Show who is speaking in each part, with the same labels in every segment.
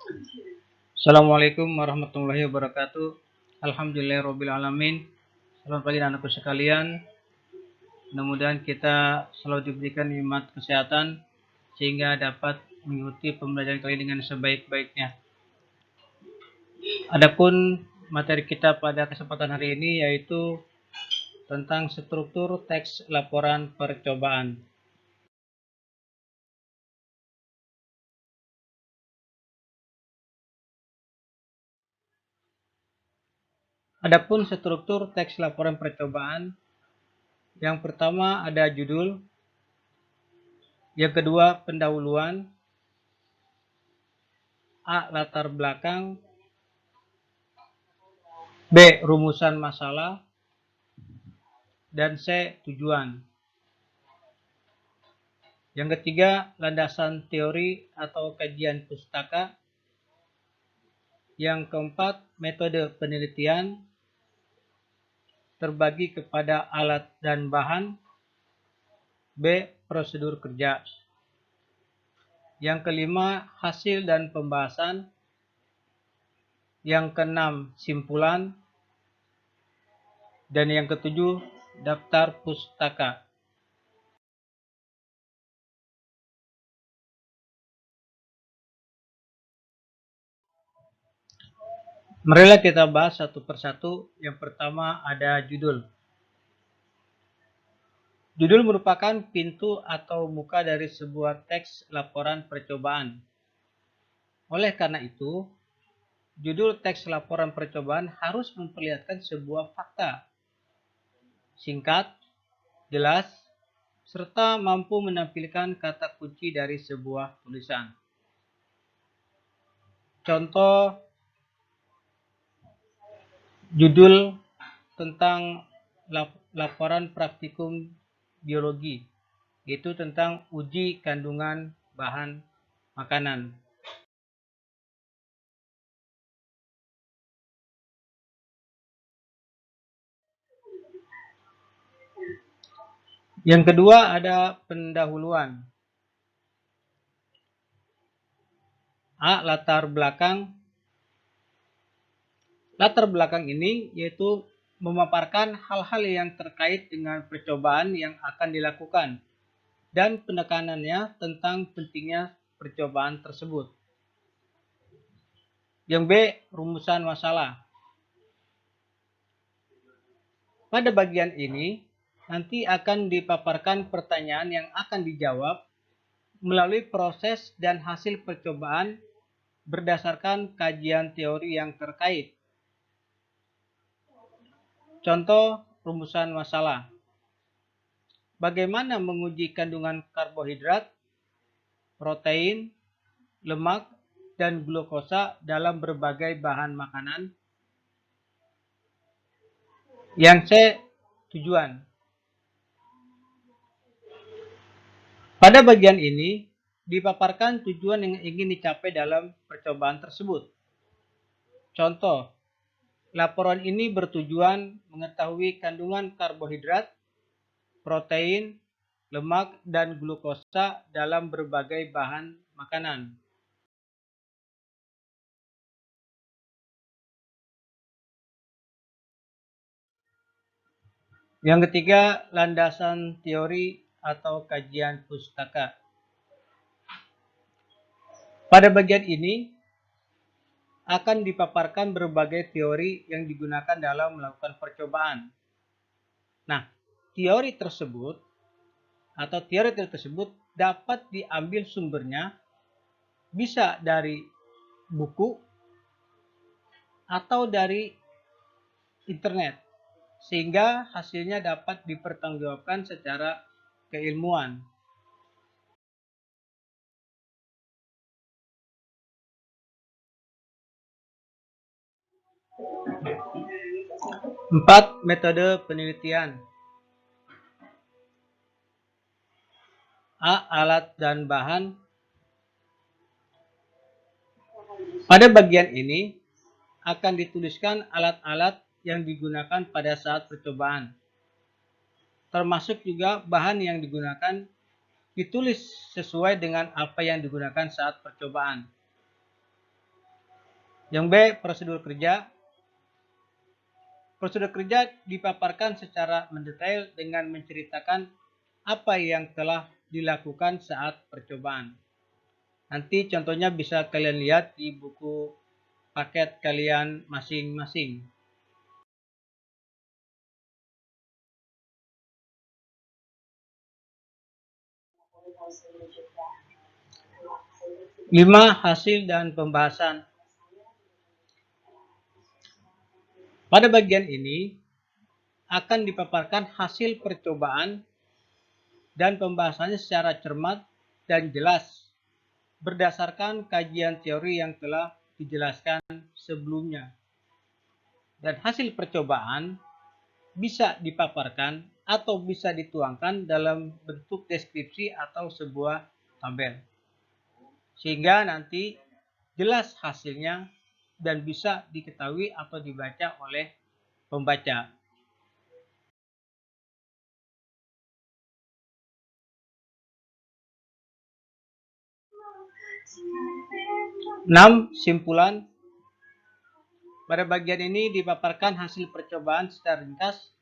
Speaker 1: Assalamualaikum warahmatullahi wabarakatuh. Alhamdulillahirrabbilalamin. Selamat pagi anak-anakku sekalian. Mudah-mudahan kita selalu diberikan nikmat kesehatan sehingga dapat mengikuti pembelajaran kali dengan sebaik-baiknya. Adapun materi kita pada kesempatan hari ini yaitu tentang struktur teks laporan percobaan. Adapun struktur teks laporan percobaan, yang pertama ada judul, yang kedua pendahuluan, A. Latar belakang, B. Rumusan masalah, dan C. Tujuan. Yang ketiga, landasan teori atau kajian pustaka. Yang keempat, metode penelitian terbagi kepada alat dan bahan. B. Prosedur kerja. Yang kelima, hasil dan pembahasan. Yang keenam, simpulan. Dan yang ketujuh, daftar pustaka. Marilah kita bahas satu persatu. Yang pertama ada judul. Judul merupakan pintu atau muka dari sebuah teks laporan percobaan. Oleh karena itu, judul teks laporan percobaan harus memperlihatkan sebuah fakta, singkat, jelas, serta mampu menampilkan kata kunci dari sebuah tulisan. Contoh judul tentang laporan praktikum biologi, yaitu tentang uji kandungan bahan makanan. Yang kedua ada pendahuluan. A. Latar belakang. Latar belakang ini yaitu memaparkan hal-hal yang terkait dengan percobaan yang akan dilakukan dan penekanannya tentang pentingnya percobaan tersebut. Yang B. Rumusan masalah. Pada bagian ini nanti akan dipaparkan pertanyaan yang akan dijawab melalui proses dan hasil percobaan berdasarkan kajian teori yang terkait. Contoh rumusan masalah. Bagaimana menguji kandungan karbohidrat, protein, lemak, dan glukosa dalam berbagai bahan makanan? Yang C. Tujuan. Pada bagian ini dipaparkan tujuan yang ingin dicapai dalam percobaan tersebut. Contoh, laporan ini bertujuan mengetahui kandungan karbohidrat, protein, lemak, dan glukosa dalam berbagai bahan makanan. Yang ketiga, landasan teori atau kajian pustaka. Pada bagian ini akan dipaparkan berbagai teori yang digunakan dalam melakukan percobaan. Nah, teori tersebut dapat diambil sumbernya bisa dari buku atau dari internet, sehingga hasilnya dapat dipertanggungjawabkan secara keilmuan. 4. Metode penelitian. A. Alat dan bahan. Pada bagian ini akan dituliskan alat-alat yang digunakan pada saat percobaan. Termasuk juga bahan yang digunakan ditulis sesuai dengan apa yang digunakan saat percobaan. Yang B, prosedur kerja. Prosedur kerja dipaparkan secara mendetail dengan menceritakan apa yang telah dilakukan saat percobaan. Nanti contohnya bisa kalian lihat di buku paket kalian masing-masing. 5. Hasil dan pembahasan. Pada bagian ini akan dipaparkan hasil percobaan dan pembahasannya secara cermat dan jelas berdasarkan kajian teori yang telah dijelaskan sebelumnya. Dan hasil percobaan bisa dipaparkan atau bisa dituangkan dalam bentuk deskripsi atau sebuah tabel. Sehingga nanti jelas hasilnya dan bisa diketahui atau dibaca oleh pembaca. Enam, simpulan. Pada bagian ini dipaparkan hasil percobaan secara ringkas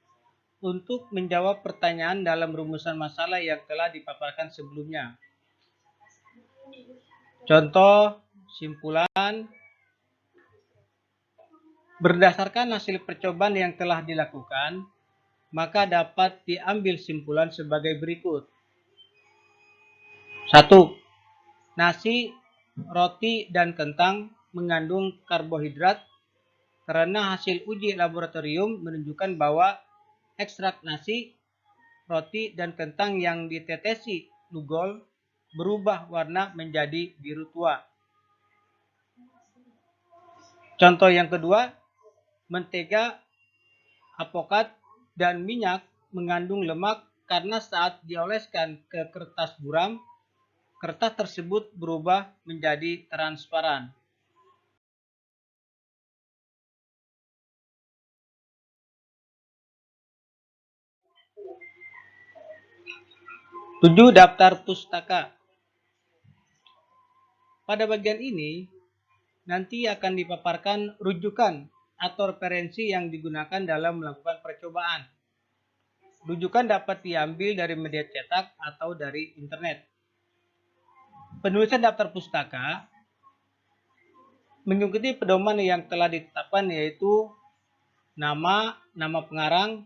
Speaker 1: untuk menjawab pertanyaan dalam rumusan masalah yang telah dipaparkan sebelumnya. Contoh simpulan, berdasarkan hasil percobaan yang telah dilakukan, maka dapat diambil simpulan sebagai berikut. 1. Nasi, roti, dan kentang mengandung karbohidrat karena hasil uji laboratorium menunjukkan bahwa ekstrak nasi, roti, dan kentang yang ditetesi Lugol berubah warna menjadi biru tua. Contoh yang kedua, mentega, apokat, dan minyak mengandung lemak karena saat dioleskan ke kertas buram, kertas tersebut berubah menjadi transparan. 7. Daftar pustaka. Pada bagian ini, nanti akan dipaparkan rujukan atau referensi yang digunakan dalam melakukan percobaan. Rujukan dapat diambil dari media cetak atau dari internet. Penulisan daftar pustaka mengikuti pedoman yang telah ditetapkan, yaitu nama pengarang,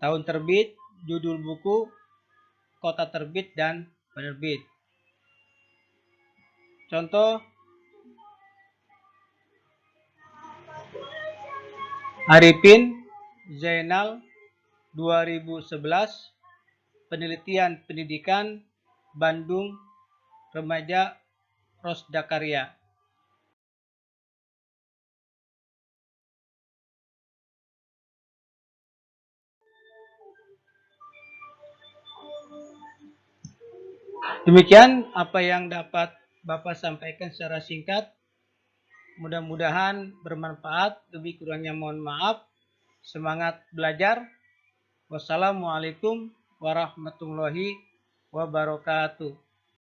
Speaker 1: tahun terbit, judul buku, kota terbit, dan penerbit. Contoh, Arifin Zainal 2011, penelitian pendidikan, Bandung, remaja, Rosda Karya. Demikian apa yang dapat Bapak sampaikan secara singkat. Mudah-mudahan bermanfaat. Lebih kurangnya mohon maaf. Semangat belajar. Wassalamualaikum warahmatullahi wabarakatuh.